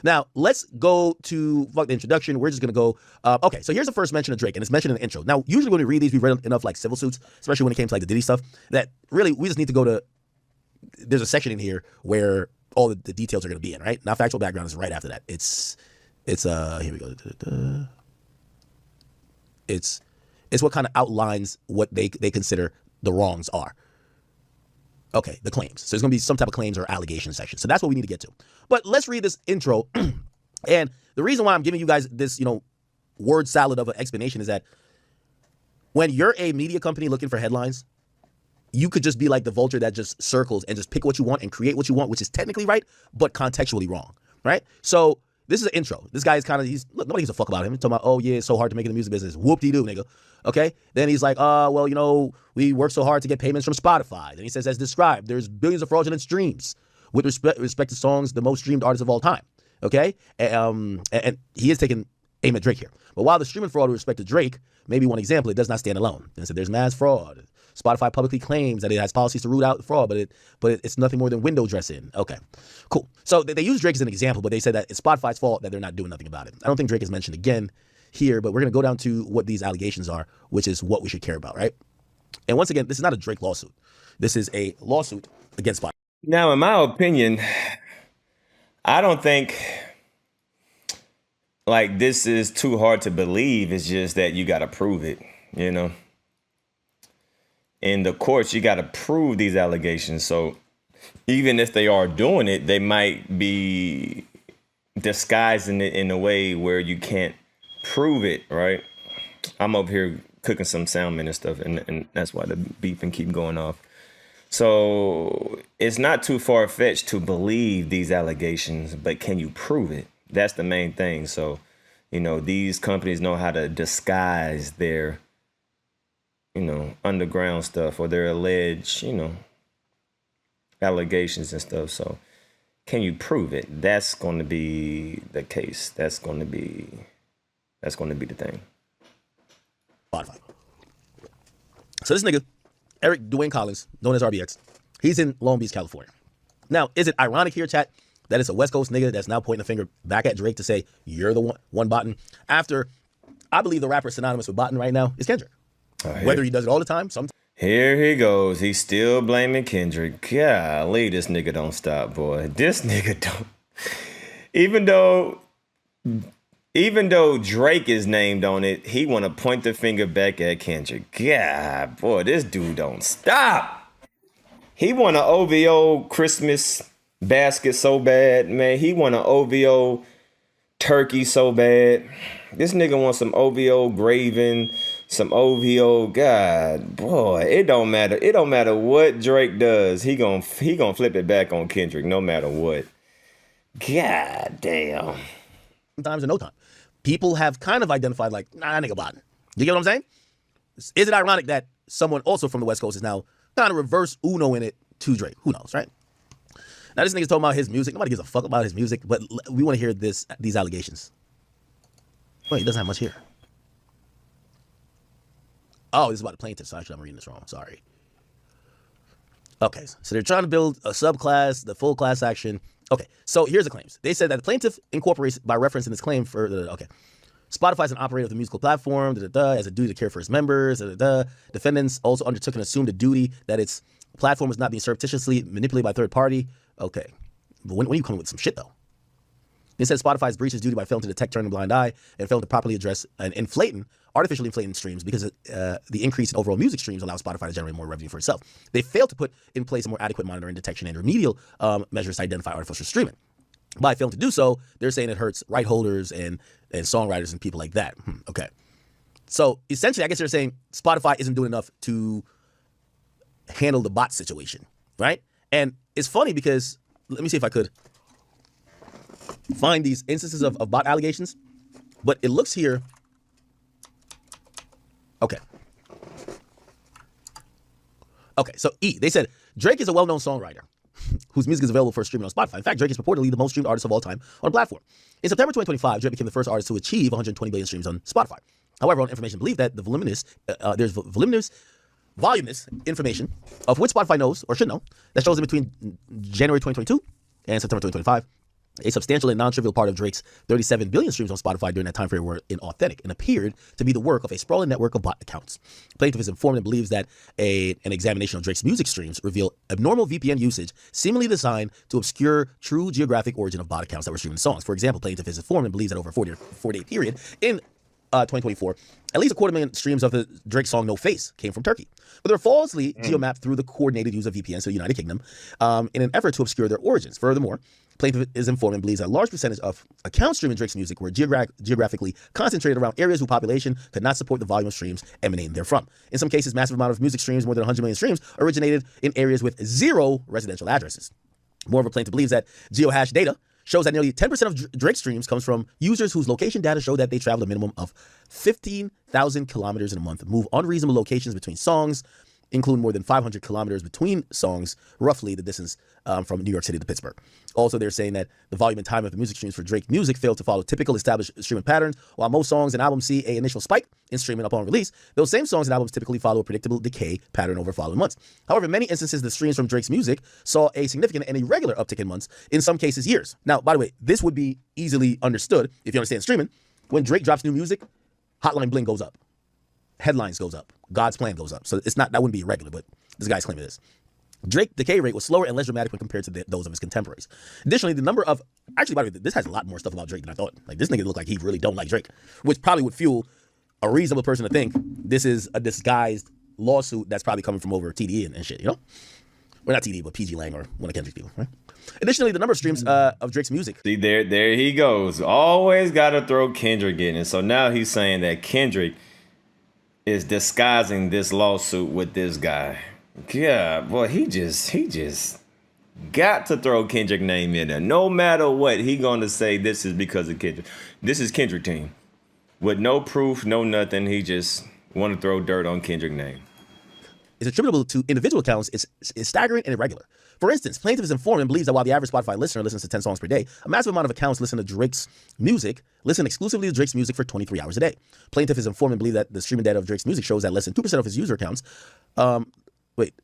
Now, let's go to fuck the introduction. We're just going to go. Okay, so here's the first mention of Drake, and it's mentioned in the intro. Now, usually when we read these, we've read enough like civil suits, especially when it came to like the Diddy stuff, that really we just need to go to. There's a section in here where all the details are going to be in, right? Now, factual background is right after that. It's here we go. It's what kind of outlines what they consider the wrongs are. Okay, the claims. So there's going to be some type of claims or allegation section. So that's what we need to get to. But let's read this intro. And the reason why I'm giving you guys this, word salad of an explanation is that when you're a media company looking for headlines, you could just be like the vulture that just circles and just pick what you want and create what you want, which is technically right, but contextually wrong, right? So this is an intro. This guy is look, nobody gives a fuck about him. He's talking about, oh yeah, it's so hard to make in the music business. Whoop-de-doo, nigga. Okay? Then he's like, well, we work so hard to get payments from Spotify. Then he says, as described, there's billions of fraudulent streams with respect to songs, the most streamed artists of all time. Okay? And he is taking aim at Drake here. But while the streaming fraud with respect to Drake may be one example, it does not stand alone. And so there's mass fraud. Spotify publicly claims that it has policies to root out fraud, but it's nothing more than window dressing. Okay, cool. So they use Drake as an example, but they said that it's Spotify's fault that they're not doing nothing about it. I don't think Drake is mentioned again here, but we're going to go down to what these allegations are, which is what we should care about, right? And once again, this is not a Drake lawsuit. This is a lawsuit against Spotify. Now, in my opinion, I don't think like this is too hard to believe. It's just that you got to prove it, In the courts, you got to prove these allegations. So even if they are doing it, they might be disguising it in a way where you can't prove it, right? I'm up here cooking some salmon and stuff, and that's why the beeping keep going off. So it's not too far-fetched to believe these allegations, but can you prove it? That's the main thing. So, these companies know how to disguise their underground stuff or their alleged, allegations and stuff. So can you prove it? That's going to be the case. That's going to be the thing. Spotify. So this nigga, Eric Dwayne Collins, known as RBX, he's in Long Beach, California. Now, is it ironic here, chat, that it's a West Coast nigga that's now pointing the finger back at Drake to say, you're the one botting, after I believe the rapper synonymous with botting right now is Kendrick. Whether he does it all the time, sometimes. Here he goes. He's still blaming Kendrick. Golly, this nigga don't stop, boy. This nigga don't. Even though Drake is named on it, he want to point the finger back at Kendrick. God, boy, this dude don't stop. He want an OVO Christmas basket so bad, man. He want an OVO turkey so bad. This nigga wants some OVO graving, some OVO. God, boy, it don't matter. It don't matter what Drake does. He gonna flip it back on Kendrick no matter what. God damn. Sometimes or no time. People have kind of identified like, nah, nigga botting. You get what I'm saying? Is it ironic that someone also from the West Coast is now kind of reverse Uno in it to Drake? Who knows, right? Now this nigga's talking about his music. Nobody gives a fuck about his music, but we want to hear these allegations. Wait, he doesn't have much here. Oh, this is about the plaintiff, so actually I'm reading this wrong. Sorry. Okay, so they're trying to build a subclass, the full class action. Okay, so here's the claims. They said that the plaintiff incorporates by reference in this claim for Spotify is an operator of the musical platform, as a duty to care for its members, Defendants also undertook and assumed a duty that its platform was not being surreptitiously manipulated by third party. Okay, but when are you coming with some shit though? They said Spotify's breached its duty by failing to detect, turning a blind eye, and failing to properly address and artificially inflating streams because the increase in overall music streams allows Spotify to generate more revenue for itself. They failed to put in place a more adequate monitoring, detection, and remedial measures to identify artificial streaming. By failing to do so, they're saying it hurts right holders and songwriters and people like that. Okay. So essentially, I guess they're saying Spotify isn't doing enough to handle the bot situation, right? And it's funny because, let me see if I could find these instances of bot allegations, but it looks here. Okay, so they said Drake is a well-known songwriter whose music is available for streaming on Spotify. In fact, Drake is purportedly the most streamed artist of all time on the platform. In September 2025, Drake became the first artist to achieve 120 billion streams on Spotify. However, on information believed that the voluminous information of which Spotify knows or should know that shows in between January 2022 and September 2025 A substantial and non-trivial part of Drake's 37 billion streams on Spotify during that time frame were inauthentic and appeared to be the work of a sprawling network of bot accounts. Plaintiff is informed and believes that an examination of Drake's music streams reveal abnormal VPN usage, seemingly designed to obscure true geographic origin of bot accounts that were streaming songs. For example, plaintiff is informed and believes that over a 40-day period in 2024, at least 250,000 streams of the Drake song No Face came from Turkey. But they're falsely geomapped through the coordinated use of VPNs to the United Kingdom in an effort to obscure their origins. Furthermore, plaintiff is informed and believes that a large percentage of accounts streaming Drake's music were geographically concentrated around areas whose population could not support the volume of streams emanating therefrom. In some cases, massive amount of music streams, more than 100 million streams, originated in areas with 0 residential addresses. Moreover, plaintiff believes that geohash data shows that nearly 10% of Drake streams comes from users whose location data show that they travel a minimum of 15,000 kilometers in a month, move unreasonable locations between songs, include more than 500 kilometers between songs, roughly the distance from New York City to Pittsburgh. Also, they're saying that the volume and time of the music streams for Drake music failed to follow typical established streaming patterns. While most songs and albums see an initial spike in streaming upon release, those same songs and albums typically follow a predictable decay pattern over following months. However, in many instances, the streams from Drake's music saw a significant and irregular uptick in months, in some cases years. Now, by the way, this would be easily understood if you understand streaming. When Drake drops new music, Hotline Bling goes up. Headlines goes up. God's Plan goes up. So it's not, that wouldn't be irregular, but this guy's claiming this. Drake's decay rate was slower and less dramatic when compared to those of his contemporaries. Additionally, the number of, actually, by the way, this has a lot more stuff about Drake than I thought. Like, this nigga look like he really don't like Drake, which probably would fuel a reasonable person to think this is a disguised lawsuit that's probably coming from over TDE and shit, you know? Well, not TDE, but PG Lang or one of Kendrick's people, right? Additionally, the number of streams of Drake's music. See, there he goes. Always got to throw Kendrick in. And so now he's saying that Kendrick is disguising this lawsuit with this guy. Yeah, boy, he just got to throw Kendrick name in there. No matter what, he gonna say this is because of Kendrick. This is Kendrick team. With no proof, no nothing, he just want to throw dirt on Kendrick name. Is attributable to individual accounts is staggering and irregular. For instance, plaintiff is informed and believes that while the average Spotify listener listens to 10 songs per day, a massive amount of accounts listen to Drake's music, listen exclusively to Drake's music for 23 hours a day. Plaintiff is informed and believes that the streaming data of Drake's music shows that less than 2% of his user accounts,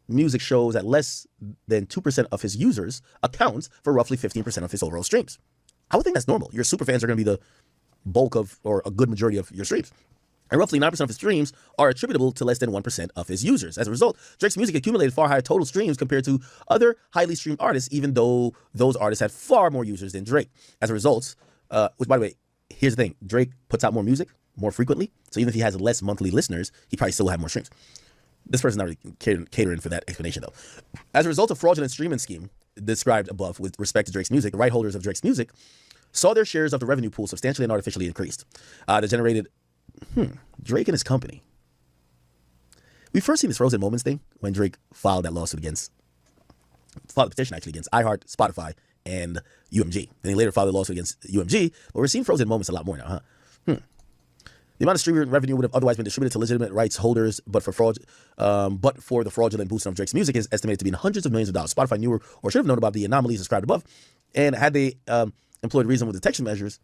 music shows that less than 2% of his users accounts for roughly 15% of his overall streams. I would think that's normal. Your super fans are going to be the bulk of, or a good majority of your streams. And roughly 9% of his streams are attributable to less than 1% of his users. As a result, Drake's music accumulated far higher total streams compared to other highly streamed artists, even though those artists had far more users than Drake. As a result, which, by the way, here's the thing. Drake puts out more music more frequently. So even if he has less monthly listeners, he probably still will have more streams. This person's not really catering for that explanation, though. As a result of fraudulent streaming scheme described above with respect to Drake's music, the right holders of Drake's music saw their shares of the revenue pool substantially and artificially increased. That generated Drake and his company. We first seen this Frozen Moments thing when Drake filed that lawsuit filed a petition actually against iHeart, Spotify, and UMG. Then he later filed a lawsuit against UMG, but we're seeing Frozen Moments a lot more now, huh? The amount of streaming revenue would have otherwise been distributed to legitimate rights holders, but for the fraudulent boosting of Drake's music is estimated to be in hundreds of millions of dollars. Spotify knew or should have known about the anomalies described above, and had they employed reasonable detection measures,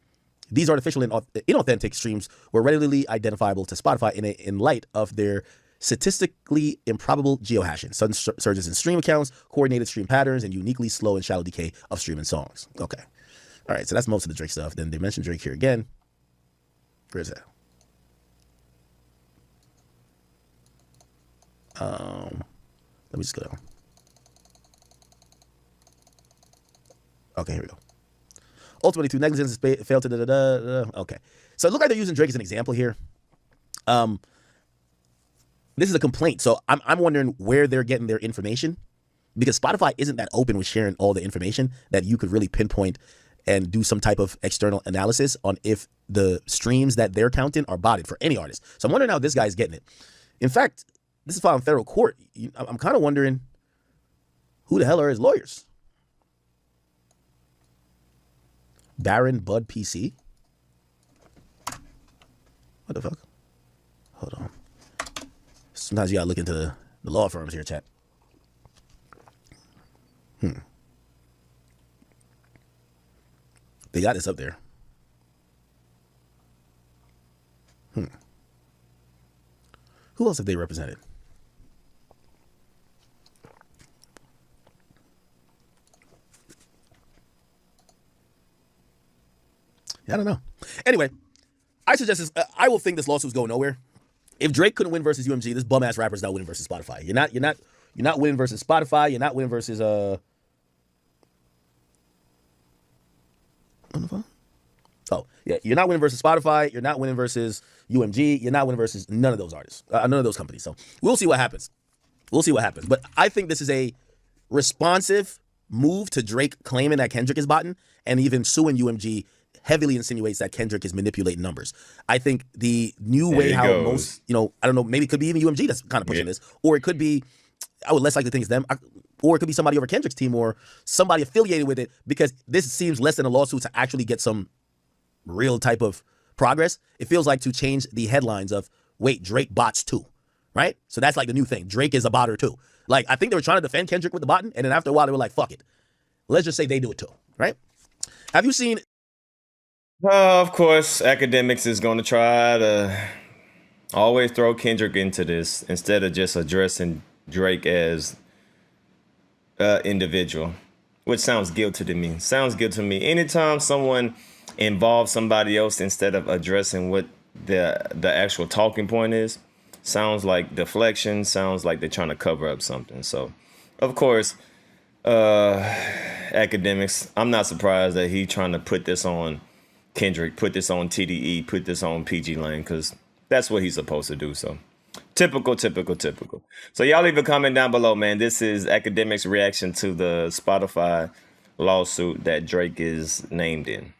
these artificial and inauthentic streams were readily identifiable to Spotify in light of their statistically improbable geohashing, sudden surges in stream accounts, coordinated stream patterns, and uniquely slow and shallow decay of streaming songs. Okay. All right, so that's most of the Drake stuff. Then they mentioned Drake here again. Where's that? Let me just go down. Okay, here we go. Ultimately, through negligence, failed to Okay, so it looked like they're using Drake as an example here. This is a complaint, so I'm wondering where they're getting their information, because Spotify isn't that open with sharing all the information that you could really pinpoint and do some type of external analysis on if the streams that they're counting are botted for any artist. So I'm wondering how this guy's getting it. In fact, this is filed in federal court. I'm kind of wondering who the hell are his lawyers? Baron Bud PC? What the fuck? Hold on. Sometimes you gotta look into the law firms here, chat. They got this up there. Who else have they represented? I don't know. Anyway, I suggest this. I will think this lawsuit's going nowhere. If Drake couldn't win versus UMG, this bum ass rapper's not winning versus Spotify. You're not winning versus Spotify. You're not winning versus on the phone. Oh yeah, you're not winning versus Spotify. You're not winning versus UMG. You're not winning versus none of those artists, none of those companies. So we'll see what happens. We'll see what happens. But I think this is a responsive move to Drake claiming that Kendrick is botting, and even suing UMG heavily insinuates that Kendrick is manipulating numbers. I think the new way how most, I don't know, maybe it could be even UMG that's kind of pushing this, or it could be, I would less likely think it's them, or it could be somebody over Kendrick's team or somebody affiliated with it, because this seems less than a lawsuit to actually get some real type of progress. It feels like to change the headlines of, wait, Drake bots too, right? So that's like the new thing. Drake is a botter too. Like, I think they were trying to defend Kendrick with the botting, and then after a while they were like, fuck it. Let's just say they do it too, right? Have you seen... Of course, Akademiks is going to try to always throw Kendrick into this instead of just addressing Drake as an individual, which sounds guilty to me. Sounds good to me. Anytime someone involves somebody else instead of addressing what the actual talking point is, sounds like deflection, sounds like they're trying to cover up something. So, of course, Akademiks, I'm not surprised that he trying to put this on Kendrick, put this on TDE, put this on PG Lane, because that's what he's supposed to do. So typical. So y'all leave a comment down below, man. This is Akademiks' reaction to the Spotify lawsuit that Drake is named in.